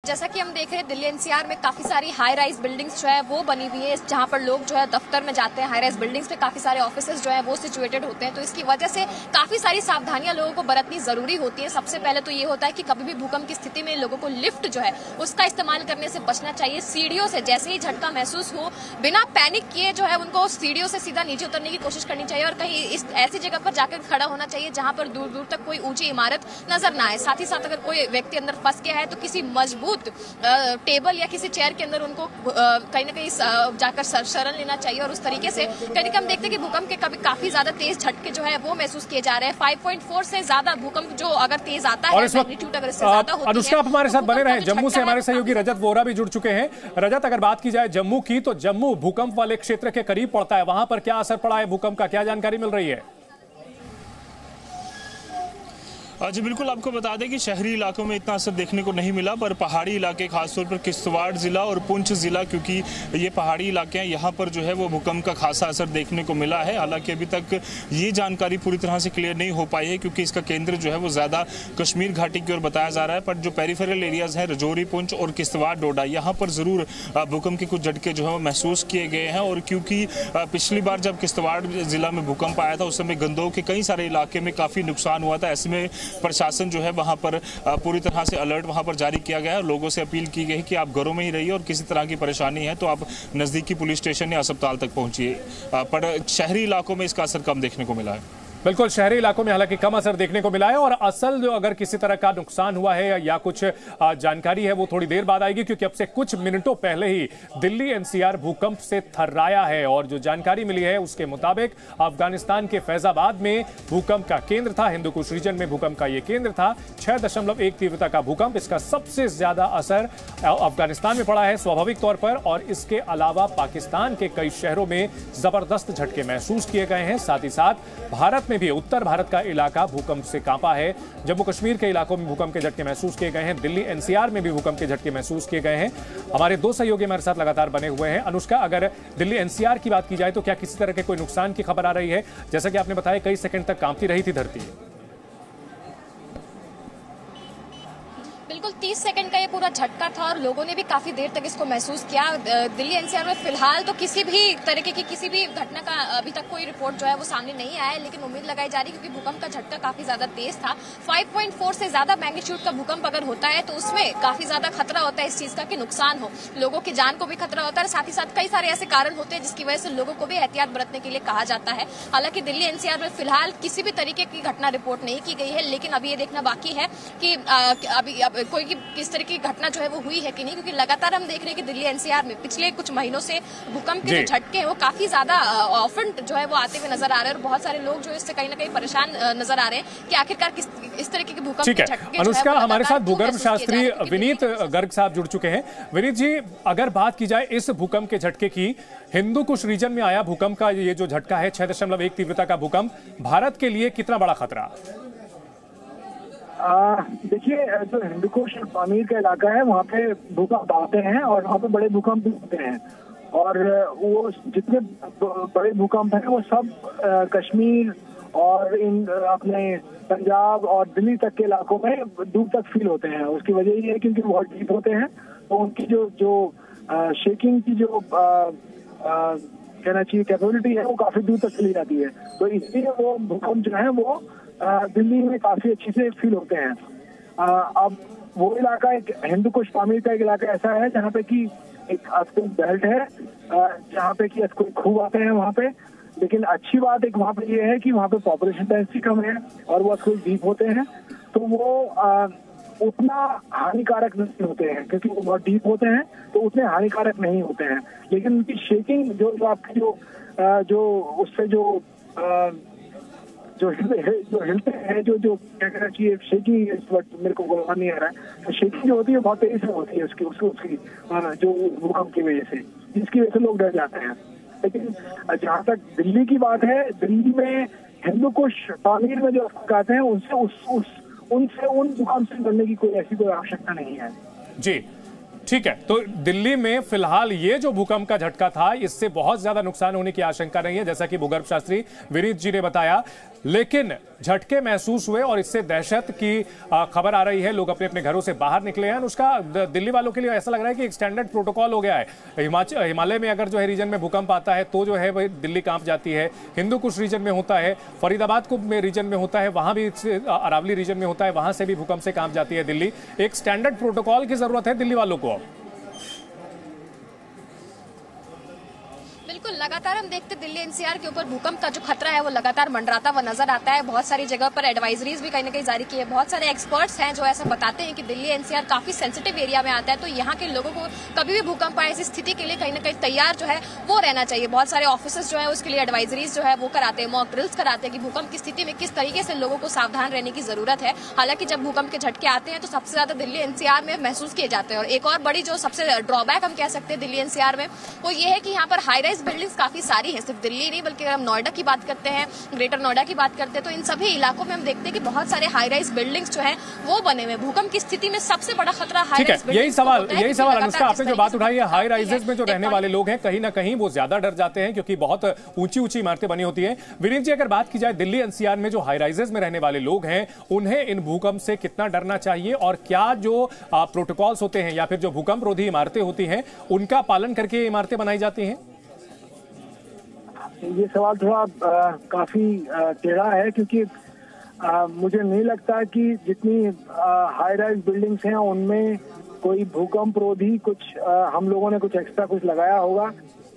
जैसा कि हम देख रहे हैं दिल्ली एनसीआर में काफी सारी हाई राइज बिल्डिंग्स जो है वो बनी हुई है, जहां पर लोग जो है दफ्तर में जाते हैं। हाई राइज बिल्डिंग्स में काफी सारे ऑफिसेज जो है वो सिचुएटेड होते हैं, तो इसकी वजह से काफी सारी सावधानियां लोगों को बरतनी जरूरी होती है। सबसे पहले तो ये होता है कि कभी भी भूकंप की स्थिति में लोगों को लिफ्ट जो है उसका इस्तेमाल करने से बचना चाहिए। सीढ़ियों से जैसे ही झटका महसूस हो बिना पैनिक किए जो है उनको सीढ़ियों से सीधा नीचे उतरने की कोशिश करनी चाहिए और कहीं इस ऐसी जगह पर जाकर खड़ा होना चाहिए जहां पर दूर दूर तक कोई ऊंची इमारत नजर ना आए। साथ ही साथ अगर कोई व्यक्ति अंदर फंस गया है तो किसी मजबूत टेबल या किसी चेयर के अंदर उनको कहीं ना कहीं जाकर शरण लेना चाहिए। और उस तरीके से कहीं हम देखते हैं कि भूकंप के कभी काफी ज्यादा तेज झटके जो है वो महसूस किए जा रहे हैं। 5.4 से ज्यादा भूकंप जो अगर तेज आता है, मैग्नीट्यूड अगर इससे ज्यादा होती है। अनुष्का, आप हमारे साथ बने रहे। जम्मू से हमारे सहयोगी रजत वोरा भी जुड़ चुके हैं। रजत, अगर बात की जाए जम्मू की, तो जम्मू भूकंप वाले क्षेत्र के करीब पड़ता है, वहां पर क्या असर पड़ा है भूकंप का, क्या जानकारी मिल रही है? जी बिल्कुल, आपको बता दें कि शहरी इलाकों में इतना असर देखने को नहीं मिला, पर पहाड़ी इलाके खासतौर पर किश्तवाड़ जिला और पुंछ जिला, क्योंकि ये पहाड़ी इलाके हैं, यहाँ पर जो है वो भूकंप का खासा असर देखने को मिला है। हालांकि अभी तक ये जानकारी पूरी तरह से क्लियर नहीं हो पाई है, क्योंकि इसका केंद्र जो है वो ज़्यादा कश्मीर घाटी की ओर बताया जा रहा है। पर जो पेरिफेरल एरियाज हैं, रजौरी, पुंछ और किश्तवाड़, डोडा, यहाँ पर ज़रूर भूकंप के कुछ झटके जो है वो महसूस किए गए हैं। और क्योंकि पिछली बार जब किश्तवाड़ जिला में भूकंप आया था उस समय गंदोह के कई सारे इलाके में काफ़ी नुकसान हुआ था। ऐसे में प्रशासन जो है वहां पर पूरी तरह से अलर्ट वहां पर जारी किया गया है। लोगों से अपील की गई है कि आप घरों में ही रहिए और किसी तरह की परेशानी है तो आप नजदीकी पुलिस स्टेशन या अस्पताल तक पहुंचिए। पर शहरी इलाकों में इसका असर कम देखने को मिला है। बिल्कुल, शहरी इलाकों में हालांकि कम असर देखने को मिला है। और असल जो अगर किसी तरह का नुकसान हुआ है या कुछ जानकारी है वो थोड़ी देर बाद आएगी, क्योंकि अब से कुछ मिनटों पहले ही दिल्ली एनसीआर भूकंप से थर्राया है। और जो जानकारी मिली है उसके मुताबिक अफगानिस्तान के फैजाबाद में भूकंप का केंद्र था, हिंदू कुश रीजन में भूकंप का यह केंद्र था। 6.1 तीव्रता का भूकंप, इसका सबसे ज्यादा असर अफगानिस्तान में पड़ा है स्वाभाविक तौर पर। और इसके अलावा पाकिस्तान के कई शहरों में जबरदस्त झटके महसूस किए गए हैं। साथ ही साथ भारत में भी उत्तर भारत का इलाका भूकंप से कांपा है। जम्मू कश्मीर के इलाकों में भूकंप के झटके महसूस किए गए हैं। दिल्ली एनसीआर में भी भूकंप के झटके महसूस किए गए हैं। हमारे दो सहयोगी हमारे साथ लगातार बने हुए हैं। अनुष्का, अगर दिल्ली एनसीआर की बात की जाए तो क्या किसी तरह के कोई नुकसान की खबर आ रही है? जैसा कि आपने बताया कई सेकंड तक कांपती रही थी धरती। बिल्कुल 30 सेकंड का ये पूरा झटका था और लोगों ने भी काफी देर तक इसको महसूस किया। दिल्ली एनसीआर में फिलहाल तो किसी भी तरीके की किसी भी घटना का अभी तक कोई रिपोर्ट जो है वो सामने नहीं आया है, लेकिन उम्मीद लगाई जा रही है क्योंकि भूकंप का झटका काफी ज्यादा तेज था। 5.4 से ज्यादा मैग्नीट्यूड का भूकंप अगर होता है तो उसमें काफी ज्यादा खतरा होता है इस चीज का कि नुकसान हो, लोगों की जान को भी खतरा होता है। साथ ही साथ कई सारे ऐसे कारण होते हैं जिसकी वजह से लोगों को भी एहतियात बरतने के लिए कहा जाता है। हालांकि दिल्ली एनसीआर में फिलहाल किसी भी तरीके की घटना रिपोर्ट नहीं की गई है, लेकिन अभी ये देखना बाकी है कि अभी कोई किस की घटना जो है वो हुई है कि नहीं, क्योंकि लगातार हम देख रहे हैं कि दिल्ली एनसीआर में पिछले कुछ महीनों से भूकंप के जो झटके हैं वो काफी ज्यादा ऑफन जो है वो आते हुए नजर आ रहे हैं। और बहुत सारे लोग जो इससे कहीं ना कहीं परेशान नजर आ रहे हैं कि आखिरकार इस तरीके के भूकंप के झटके। अनुष्का, हमारे साथ भूगर्भ शास्त्री विनीत गर्ग साहब जुड़ चुके हैं। विनीत जी, अगर बात की जाए इस भूकंप के झटके की, हिंदू कुश रीजन में आया भूकंप का ये जो झटका है 6.1 तीव्रता का भूकंप, भारत के लिए कितना बड़ा खतरा? देखिए, जो हिंदुकुश और पामीर का इलाका है वहाँ पे भूकंप आते हैं और वहाँ पे बड़े भूकंप भी होते हैं। और वो जितने बड़े भूकंप हैं वो सब कश्मीर और इन अपने पंजाब और दिल्ली तक के इलाकों में दूर तक फील होते हैं। उसकी वजह ये है क्योंकि बहुत डीप होते हैं, तो उनकी जो शेकिंग की जो कहना चाहिए कैपेबिलिटी है वो काफी दूर तक चली जाती है। तो इसलिए वो भूकंप जो है वो दिल्ली में काफी अच्छे से फील होते हैं। अब वो इलाका एक हिंदू कुश पामीर का एक इलाका ऐसा है जहाँ पे कि एक अर्थक्वेक बेल्ट है, जहाँ पे कि अर्थक्वेक खूब आते हैं वहाँ पे। लेकिन अच्छी बात एक वहाँ पे ये है कि वहाँ पे पॉपुलेशन डेंसिटी कम है और वो अर्थक्वेक डीप होते हैं, तो वो उतना हानिकारक नहीं होते हैं क्योंकि वो बहुत डीप होते हैं, तो उतने हानिकारक नहीं होते हैं। लेकिन उनकी शेकिंग जो आपकी जो उससे जो हिलते हैं जो क्या कहना चाहिए शेकिंग, इस वक्त मेरे को बोलना नहीं आ रहा है, तो शेकिंग जो होती है बहुत तेजी से होती है उसकी जो भूकंप की वजह से, जिसकी वजह से लोग डर जाते हैं। लेकिन जहाँ तक दिल्ली की बात है, दिल्ली में हिंदू कुश पामीर में जो आते हैं उनसे उन भूकंप से डरने की कोई आवश्यकता नहीं है। जी ठीक है, तो दिल्ली में फिलहाल ये जो भूकंप का झटका था इससे बहुत ज्यादा नुकसान होने की आशंका नहीं है, जैसा कि भूगर्भ शास्त्री विनीत जी ने बताया। लेकिन झटके महसूस हुए और इससे दहशत की खबर आ रही है। लोग अपने अपने घरों से बाहर निकले हैं। उसका दिल्ली वालों के लिए ऐसा लग रहा है कि एक स्टैंडर्ड प्रोटोकॉल हो गया है। हिमालय में अगर जो है रीजन में भूकंप आता है तो जो है वही दिल्ली कांप जाती है। हिंदू कुछ रीजन में होता है, फरीदाबाद को रीजन में होता है, वहां भी अरावली रीजन में होता है, वहां से भी भूकंप से कांप जाती है दिल्ली। एक स्टैंडर्ड प्रोटोकॉल की जरूरत है दिल्ली वालों को। बिल्कुल, लगातार हम देखते दिल्ली एनसीआर के ऊपर भूकंप का जो खतरा है वो लगातार मंडराता हुआ नजर आता है। बहुत सारी जगह पर एडवाइजरीज भी कहीं ना कहीं जारी की है। बहुत सारे एक्सपर्ट्स हैं जो ऐसा बताते हैं कि दिल्ली एनसीआर काफी सेंसिटिव एरिया में आता है, तो यहाँ के लोगों को कभी भी भूकंप आए ऐसी स्थिति के लिए कहीं ना कहीं तैयार जो है वो रहना चाहिए। बहुत सारे ऑफिसर्स जो है उसके लिए एडवाइजरीज जो है वो कराते हैं, मॉक ड्रिल्स कराते हैं कि भूकंप की स्थिति में किस तरीके से लोगों को सावधान रहने की जरूरत है। हालांकि जब भूकंप के झटके आते हैं तो सबसे ज्यादा दिल्ली एनसीआर में महसूस किए जाते हैं। और एक और बड़ी जो सबसे ड्रॉबैक हम कह सकते हैं दिल्ली एनसीआर में वो ये है कि यहाँ पर हाई राइज बिल्डिंग्स काफी सारी है। सिर्फ दिल्ली नहीं बल्कि अगर हम नोएडा की बात करते हैं, ग्रेटर नोएडा की बात करते हैं, तो इन सभी इलाकों में हम देखते हैं कि बहुत सारे हाई राइज बिल्डिंग्स जो हैं वो बने हुए। भूकंप की स्थिति में सबसे बड़ा खतरा हाई राइज बिल्डिंग्स। यही सवाल अनुष्का, आपने जो बात उठाई है, हाई राइजेस में जो रहने वाले लोग हैं कहीं ना कहीं वो ज्यादा डर जाते हैं क्योंकि बहुत ऊंची ऊंची इमारतें बनी होती हैं। विनीत जी, अगर बात की जाए दिल्ली एनसीआर में जो हाई राइजेस में रहने वाले लोग हैं उन्हें इन भूकंप से कितना डरना चाहिए और क्या जो प्रोटोकॉल्स होते हैं या फिर जो भूकंप रोधी इमारतें होती हैं उनका पालन करके इमारतें बनाई जाती हैं? ये सवाल थोड़ा काफी टेढ़ा है क्योंकि मुझे नहीं लगता कि जितनी हाई राइज बिल्डिंग्स हैं उनमें कोई भूकंप रोधी कुछ हम लोगों ने कुछ एक्स्ट्रा कुछ लगाया होगा,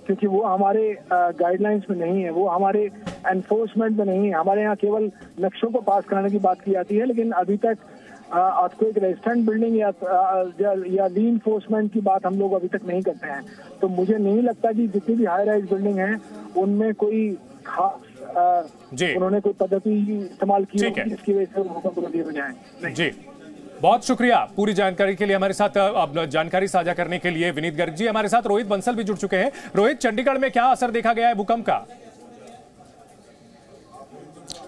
क्योंकि वो हमारे गाइडलाइंस में नहीं है, वो हमारे एनफोर्समेंट में नहीं है। हमारे यहाँ केवल नक्शों को पास कराने की बात की जाती है, लेकिन अभी तक अर्थक्वेक रेजिस्टेंट बिल्डिंग या रीइंफोर्समेंट की बात हम लोग अभी तक नहीं करते हैं। तो मुझे नहीं लगता कि जितनी भी हाई राइज बिल्डिंग है उनमें कोई खास उन्होंने कोई पद्धति इस्तेमाल की होगी जिसकी वजह से भूकंप रोधी हो जाए। जी, बहुत शुक्रिया पूरी जानकारी के लिए। हमारे साथ जानकारी साझा करने के लिए विनीत गर्ग जी। हमारे साथ रोहित बंसल भी जुड़ चुके हैं। रोहित, चंडीगढ़ में क्या असर देखा गया है भूकंप का?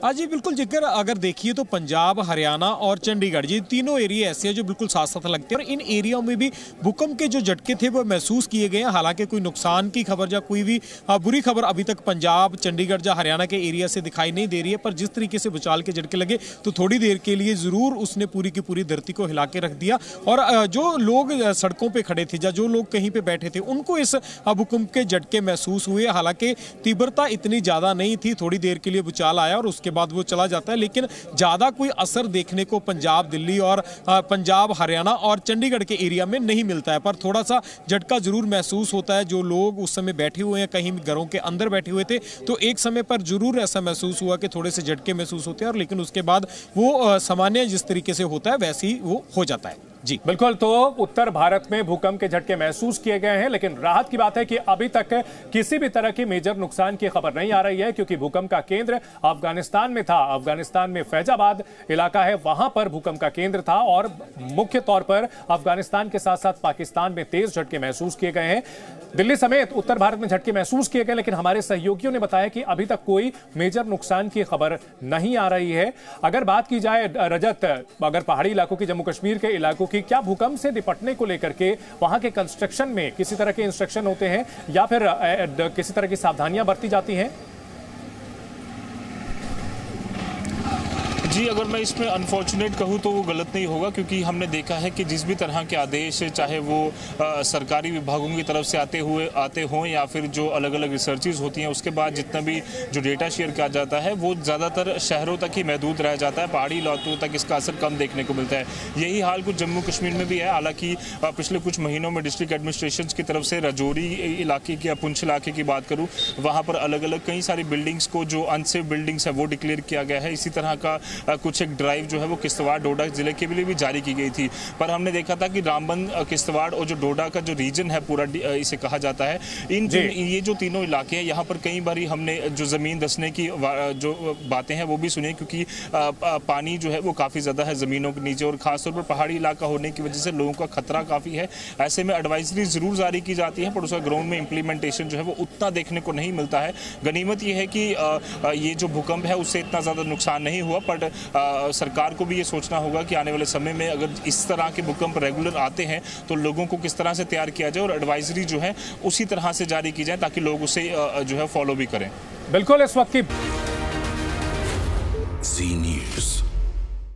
जी बिल्कुल, जिक्र अगर देखिए तो पंजाब, हरियाणा और चंडीगढ़, ये तीनों एरिया ऐसे हैं जो बिल्कुल साथ साथ लगते हैं और इन एरियाओं में भी भूकंप के जो झटके थे वो महसूस किए गए हैं। हालांकि कोई नुकसान की खबर या कोई भी बुरी खबर अभी तक पंजाब, चंडीगढ़ या हरियाणा के एरिया से दिखाई नहीं दे रही है। पर जिस तरीके से भूचाल के झटके लगे तो थोड़ी देर के लिए जरूर उसने पूरी की पूरी धरती को हिला के रख दिया और जो लोग सड़कों पर खड़े थे या जो लोग कहीं पर बैठे थे उनको इस भूकंप के झटके महसूस हुए। हालांकि तीव्रता इतनी ज्यादा नहीं थी, थोड़ी देर के लिए भूचाल आया और उसके बाद वो चला जाता है, लेकिन ज्यादा कोई असर देखने को पंजाब, दिल्ली और पंजाब, हरियाणा और चंडीगढ़ के एरिया में नहीं मिलता है। पर थोड़ा सा झटका जरूर महसूस होता है। जो लोग उस समय बैठे हुए हैं, कहीं घरों के अंदर बैठे हुए थे, तो एक समय पर जरूर ऐसा महसूस हुआ कि थोड़े से झटके महसूस होते हैं और लेकिन उसके बाद वो सामान्य जिस तरीके से होता है वैसे ही वो हो जाता है। जी बिल्कुल, तो उत्तर भारत में भूकंप के झटके महसूस किए गए हैं, लेकिन राहत की बात है कि अभी तक किसी भी तरह की मेजर नुकसान की खबर नहीं आ रही है क्योंकि भूकंप का केंद्र अफगानिस्तान में था। अफगानिस्तान में फैजाबाद इलाका है, वहां पर भूकंप का केंद्र था और मुख्य तौर पर अफगानिस्तान के साथ साथ पाकिस्तान में तेज झटके महसूस किए गए हैं। दिल्ली समेत उत्तर भारत में झटके महसूस किए गए, लेकिन हमारे सहयोगियों ने बताया कि अभी तक कोई मेजर नुकसान की खबर नहीं आ रही है। अगर बात की जाए रजत, अगर पहाड़ी इलाकों की, जम्मू कश्मीर के इलाकों की, क्या भूकंप से निपटने को लेकर के वहां के कंस्ट्रक्शन में किसी तरह के इंस्ट्रक्शन होते हैं या फिर किसी तरह की सावधानियां बरती जाती हैं? जी, अगर मैं इसमें अनफॉर्चुनेट कहूँ तो वो गलत नहीं होगा क्योंकि हमने देखा है कि जिस भी तरह के आदेश, चाहे वो सरकारी विभागों की तरफ से आते हों या फिर जो अलग अलग रिसर्चेज होती हैं, उसके बाद जितना भी जो डेटा शेयर किया जाता है वो ज़्यादातर शहरों तक ही महदूद रह जाता है। पहाड़ी इलाकों तक इसका असर कम देखने को मिलता है। यही हाल कुछ जम्मू कश्मीर में भी है। हालांकि पिछले कुछ महीनों में डिस्ट्रिक्ट एडमिनिस्ट्रेशन की तरफ से राजौरी इलाके की या पुंछ इलाके की बात करूँ, वहाँ पर अलग अलग कई सारी बिल्डिंग्स को जो अनसेफ बिल्डिंग्स है वो डिक्लेयर किया गया है। इसी तरह का कुछ एक ड्राइव जो है वो किश्तवाड़, डोडा जिले के लिए भी जारी की गई थी। पर हमने देखा था कि रामबन, किश्तवाड़ और जो डोडा का जो रीजन है पूरा इसे कहा जाता है, ये जो तीनों इलाके हैं, यहाँ पर कई बार हमने जो ज़मीन धंसने की जो बातें हैं वो भी सुनी क्योंकि पानी जो है वो काफ़ी ज़्यादा है ज़मीनों के नीचे और खासतौर पर पहाड़ी इलाका होने की वजह से लोगों का खतरा काफ़ी है। ऐसे में एडवाइजरी ज़रूर जारी की जाती है पर उसका ग्राउंड में इम्प्लीमेंटेशन जो है वो उतना देखने को नहीं मिलता है। गनीमत ये है कि ये जो भूकंप है उससे इतना ज़्यादा नुकसान नहीं हुआ, बट सरकार को भी ये सोचना होगा कि आने वाले समय में अगर इस तरह के भूकंप रेगुलर आते हैं तो लोगों को किस तरह से तैयार किया जाए और एडवाइजरी जो है उसी तरह से जारी की जाए ताकि लोग उसे जो है फॉलो भी करें। बिल्कुल, इस वक्त की जी न्यूज।